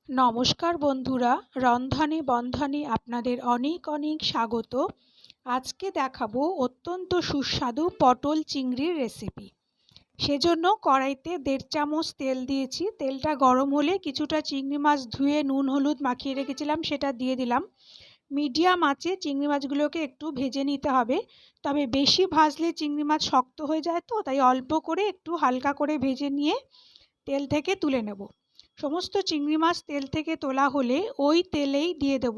নমস্কার বন্ধুরা, রন্ধনে বন্ধনে আপনাদের অনেক অনেক স্বাগত। আজকে দেখাবো অত্যন্ত সুস্বাদু পটল চিংড়ির রেসিপি। সেজন্য কড়াইতে 1.5 চামচ তেল দিয়েছি। তেলটা গরম হলে কিছুটা চিংড়ি মাছ ধুয়ে নুন হলুদ মাখিয়ে রেখেছিলাম, সেটা দিয়ে দিলাম। মিডিয়াম আঁচে চিংড়ি মাছগুলোকে একটু ভেজে নিতে হবে, তবে বেশি ভাজলে চিংড়ি মাছ শক্ত হয়ে যায়, তো তাই অল্প করে একটু হালকা করে ভেজে নিয়ে তেল থেকে তুলে নেব। সমস্ত চিংড়ি মাছ তেল থেকে তোলা হলে ওই তেলেই দিয়ে দেব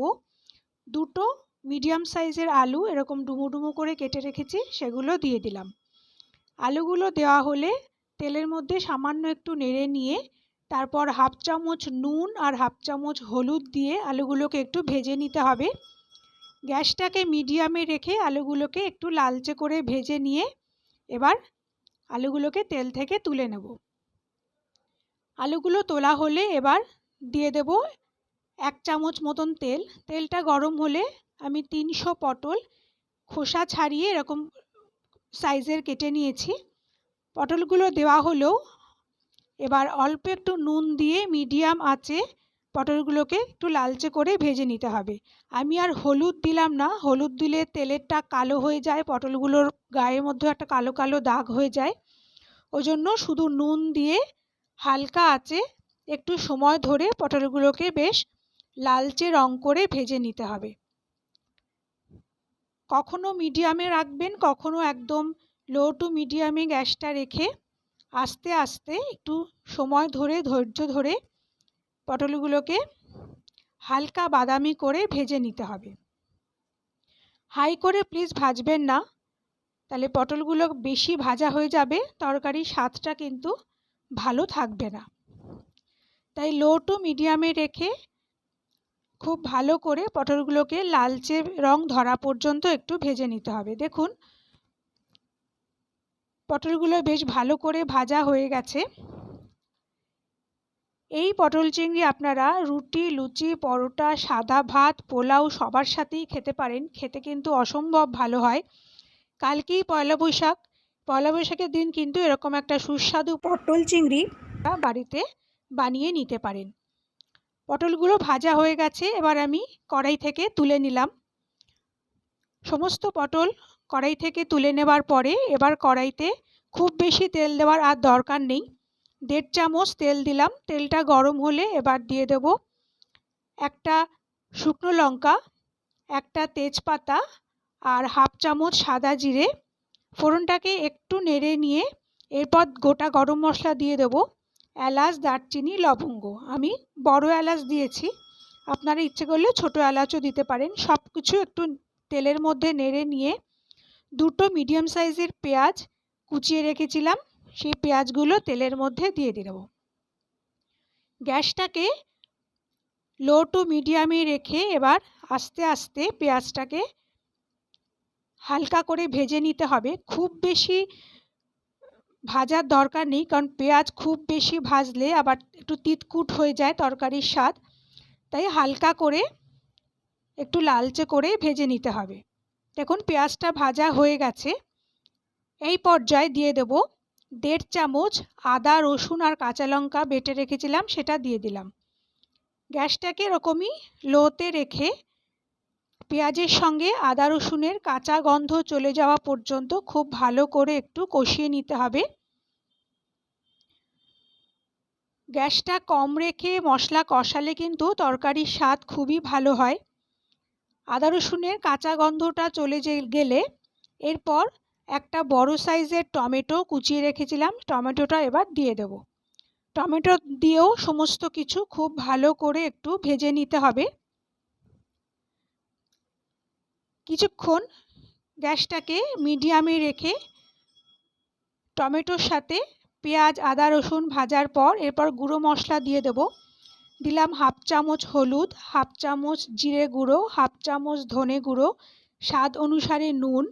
2টো মিডিয়াম সাইজের আলু, এরকম ডুমো ডুমো করে কেটে রেখেছি, সেগুলো দিয়ে দিলাম। আলুগুলো দেওয়া হলে তেলের মধ্যে সামান্য একটু নেড়ে নিয়ে তারপর 1/2 চামচ নুন আর 1/2 চামচ হলুদ দিয়ে আলুগুলোকে একটু ভেজে নিতে হবে। গ্যাসটাকে মিডিয়ামে রেখে আলুগুলোকে একটু লালচে করে ভেজে নিয়ে এবার আলুগুলোকে তেল থেকে তুলে নেব। আলুগুলো তোলা হলে এবার দিয়ে দেব 1 চামচ মতন তেল। তেলটা গরম হলে আমি 300 পটল খোসা ছাড়িয়ে এরকম সাইজের কেটে নিয়েছি। পটলগুলো দেওয়া হলেও এবার অল্প একটু নুন দিয়ে মিডিয়াম আঁচে পটলগুলোকে একটু লালচে করে ভেজে নিতে হবে। আমি আর হলুদ দিলাম না, হলুদ দিলে তেলেরটা কালো হয়ে যায়, পটলগুলোর গায়ের মধ্যে একটা কালো কালো দাগ হয়ে যায়। ওই জন্য শুধু নুন দিয়ে হালকা আঁচে একটু সময় ধরে পটলগুলোকে বেশ লালচে রং করে ভেজে নিতে হবে। কখনো মিডিয়ামে রাখবেন, কখনো একদম লো টু মিডিয়ামে গ্যাসটা রেখে আস্তে আস্তে একটু সময় ধরে ধৈর্য ধরে পটলগুলোকে হালকা বাদামি করে ভেজে নিতে হবে। হাই করে প্লিজ ভাজবেন না, তাহলে পটলগুলো বেশি ভাজা হয়ে যাবে, তরকারির স্বাদটা কিন্তু ভালো থাকবে না। তাই লো টু মিডিয়ামে রেখে খুব ভালো করে পটলগুলোকে লালচে রং ধরা পর্যন্ত একটু ভেজে নিতে হবে। দেখুন পটলগুলো বেশ ভালো করে ভাজা হয়ে গেছে। এই পটল চিংড়ি আপনারা রুটি, লুচি, পরোটা, সাদা ভাত, পোলাও সবার সাথেই খেতে পারেন। খেতে কিন্তু অসম্ভব ভালো হয়। কালকেই পয়লা বৈশাখ, পয়লা বৈশাখের দিন কিন্তু এরকম একটা সুস্বাদু পটল চিংড়ি বাড়িতে বানিয়ে নিতে পারেন। পটলগুলো ভাজা হয়ে গেছে, এবার আমি কড়াই থেকে তুলে নিলাম। সমস্ত পটল কড়াই থেকে তুলে নেবার পরে এবার কড়াইতে খুব বেশি তেল দেওয়ার আর দরকার নেই। 1.5 চামচ তেল দিলাম। তেলটা গরম হলে এবার দিয়ে দেব একটা শুকনো লঙ্কা, একটা তেজপাতা আর 1/2 চামচ সাদা জিরে। ফোড়নটাকে একটু নেড়ে নিয়ে এরপর গোটা গরম মশলা দিয়ে দেব, এলাচ, দারচিনি, লবঙ্গ। আমি বড় এলাচ দিয়েছি, আপনারা ইচ্ছে করলে ছোট এলাচও দিতে পারেন। সব কিছু একটু তেলের মধ্যে নেড়ে নিয়ে 2টো মিডিয়াম সাইজের পেঁয়াজ কুচিয়ে রেখেছিলাম, সেই পেঁয়াজগুলো তেলের মধ্যে দিয়ে দেব। গ্যাসটাকে লো টু মিডিয়ামে রেখে এবার আস্তে আস্তে পেঁয়াজটাকে হালকা করে ভেজে নিতে হবে। খুব বেশি ভাজার দরকার নেই, কারণ পেঁয়াজ খুব বেশি ভাজলে আবার একটু তিতকুট হয়ে যায় তরকারির স্বাদ। তাই হালকা করে একটু লালচে করে ভেজে নিতে হবে। দেখুন পেঁয়াজটা ভাজা হয়ে গেছে। এই পর্যায়ে দিয়ে দেব 1.5 চামচ আদা, রসুন আর কাঁচা লঙ্কা বেটে রেখেছিলাম, সেটা দিয়ে দিলাম। গ্যাসটাকে এরকমই লোতে রেখে পেঁয়াজের সঙ্গে আদা রসুনের কাঁচা গন্ধ চলে যাওয়া পর্যন্ত খুব ভালো করে একটু কষিয়ে নিতে হবে। গ্যাসটা কম রেখে মশলা কষালে কিন্তু তরকারির স্বাদ খুবই ভালো হয়। আদা রসুনের কাঁচা গন্ধটা চলে গেলে এরপর একটা বড় সাইজের টমেটো কুচিয়ে রেখেছিলাম, টমেটোটা এবার দিয়ে দেব। টমেটো দিয়েও সমস্ত কিছু খুব ভালো করে একটু ভেজে নিতে হবে। কিছুক্ষণ গ্যাসটাকে মিডিয়ামে রেখে টমেটোর সাথে পেঁয়াজ, আদা, রসুন ভাজার পর এরপর গুঁড়ো মশলা দিয়ে দেব। দিলাম 1/2 চামচ হলুদ, 1/2 চামচ জিরে গুঁড়ো, 1/2 চামচ ধনে গুঁড়ো, স্বাদ অনুসারে নুন,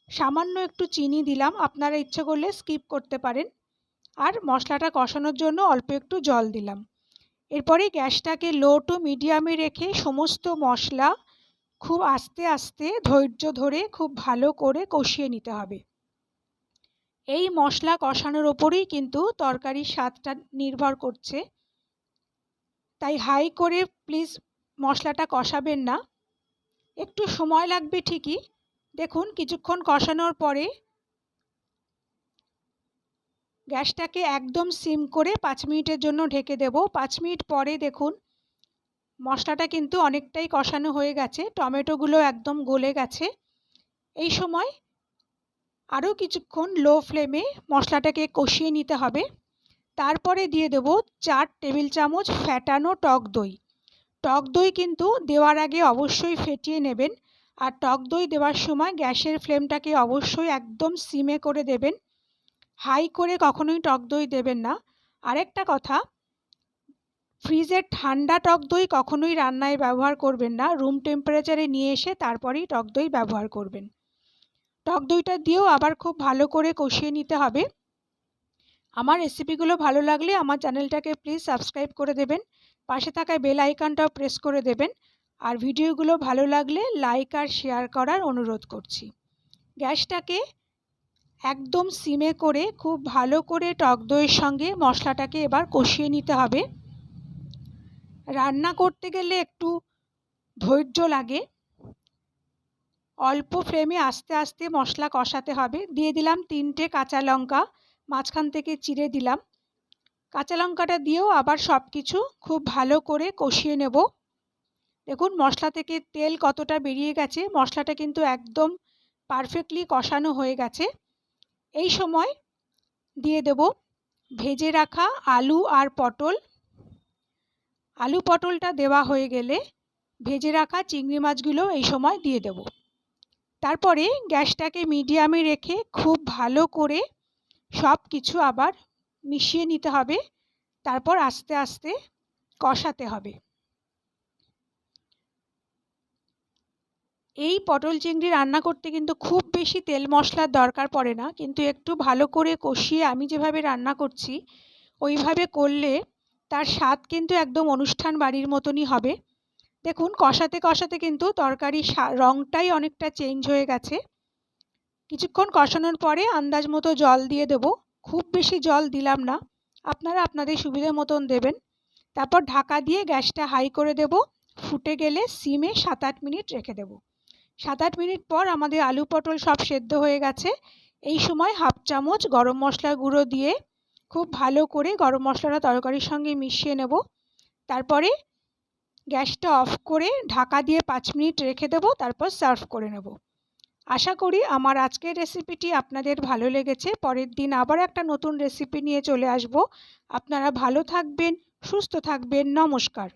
সামান্য একটু চিনি দিলাম, আপনারা ইচ্ছে করলে স্কিপ করতে পারেন, আর মশলাটা কষানোর জন্য অল্প একটু জল দিলাম। এরপরে গ্যাসটাকে লো টু মিডিয়ামে রেখে সমস্ত মশলা খুব আস্তে আস্তে ধৈর্য ধরে খুব ভালো করে কষিয়ে নিতে হবে। এই মশলা কষানোর ওপরেই কিন্তু তরকারির স্বাদটা নির্ভর করছে। তাই হাই করে প্লিজ মশলাটা কষাবেন না। একটু সময় লাগবে ঠিকই। দেখুন কিছুক্ষণ কষানোর পরে গ্যাসটাকে একদম সিম করে 5 মিনিটের জন্য ঢেকে দেব। 5 মিনিট পরে দেখুন মশলাটা কিন্তু অনেকটাই কষানো হয়ে গেছে, টমেটোগুলো একদম গলে গেছে। এই সময় আরও কিছুক্ষণ লো ফ্লেমে মশলাটাকে কষিয়ে নিতে হবে। তারপরে দিয়ে দেব 4 টেবিল চামচ ফ্যাটানো টক দই। টক দই কিন্তু দেওয়ার আগে অবশ্যই ফেটিয়ে নেবেন, আর টক দই দেওয়ার সময় গ্যাসের ফ্লেমটাকে অবশ্যই একদম সিমে করে দেবেন, হাই করে কখনোই টক দই দেবেন না। আরেকটা কথা, ফ্রিজের ঠান্ডা টক দই কখনোই রান্নায় ব্যবহার করবেন না, রুম টেম্পারেচারে নিয়ে এসে তারপরেই টক দই ব্যবহার করবেন। টক দইটা দিয়েও আবার খুব ভালো করে কষিয়ে নিতে হবে। আমার রেসিপিগুলো ভালো লাগলে আমার চ্যানেলটাকে প্লিজ সাবস্ক্রাইব করে দেবেন, পাশে থাকা বেল আইকনটাও প্রেস করে দেবেন, আর ভিডিওগুলো ভালো লাগলে লাইক আর শেয়ার করার অনুরোধ করছি। গ্যাসটাকে একদম সিমে করে খুব ভালো করে টক দইয়ের সঙ্গে মশলাটাকে এবার কষিয়ে নিতে হবে। রান্না করতে গেলে একটু ধৈর্য লাগে, অল্প ফ্লেমে আস্তে আস্তে মশলা কষাতে হবে। দিয়ে দিলাম 3টে কাঁচা লঙ্কা, মাঝখান থেকে চিড়ে দিলাম। কাঁচা লঙ্কাটা দিয়েও আবার সব কিছু খুব ভালো করে কষিয়ে নেব। দেখুন মশলা থেকে তেল কতটা বেরিয়ে গেছে, মশলাটা কিন্তু একদম পারফেক্টলি কষানো হয়ে গেছে। এই সময় দিয়ে দেব ভেজে রাখা আলু আর পটল। আলু পটলটা দেওয়া হয়ে গেলে ভেজে রাখা চিংড়ি মাছগুলো এই সময় দিয়ে দেব। তারপরে গ্যাসটাকে মিডিয়ামে রেখে খুব ভালো করে সব কিছু আবার মিশিয়ে নিতে হবে, তারপর আস্তে আস্তে কষাতে হবে। এই পটল চিংড়ি রান্না করতে কিন্তু খুব বেশি তেল মশলার দরকার পড়ে না, কিন্তু একটু ভালো করে কষিয়ে আমি যেভাবে রান্না করছি ওইভাবে করলে তার স্বাদ কিন্তু একদম অনুষ্ঠান বাড়ির মতনই হবে। দেখুন কষাতে কষাতে কিন্তু তরকারির রঙটাই অনেকটা চেঞ্জ হয়ে গেছে। কিছুক্ষণ কষানোর পরে আন্দাজ মতো জল দিয়ে দেব, খুব বেশি জল দিলাম না, আপনারা আপনাদের সুবিধা মতন দেবেন। তারপর ঢাকা দিয়ে গ্যাসটা হাই করে দেব। ফুটে গেলে সিমে 7-8 মিনিট রেখে দেব। 7-8 মিনিট পর আমাদের আলু পটল সব সেদ্ধ হয়ে গেছে। এই সময় হাফ চামচ গরম মশলার গুঁড়ো দিয়ে খুব ভালো করে গরম মশলাটা তরকারির সঙ্গে মিশিয়ে নেব। তারপরে গ্যাসটা অফ করে ঢাকা দিয়ে 5 মিনিট রেখে দেব, তারপর সার্ভ করে নেব। আশা করি আমার আজকের রেসিপিটি আপনাদের ভালো লেগেছে। পরের দিন আবার একটা নতুন রেসিপি নিয়ে চলে আসব। আপনারা ভালো থাকবেন, সুস্থ থাকবেন। নমস্কার।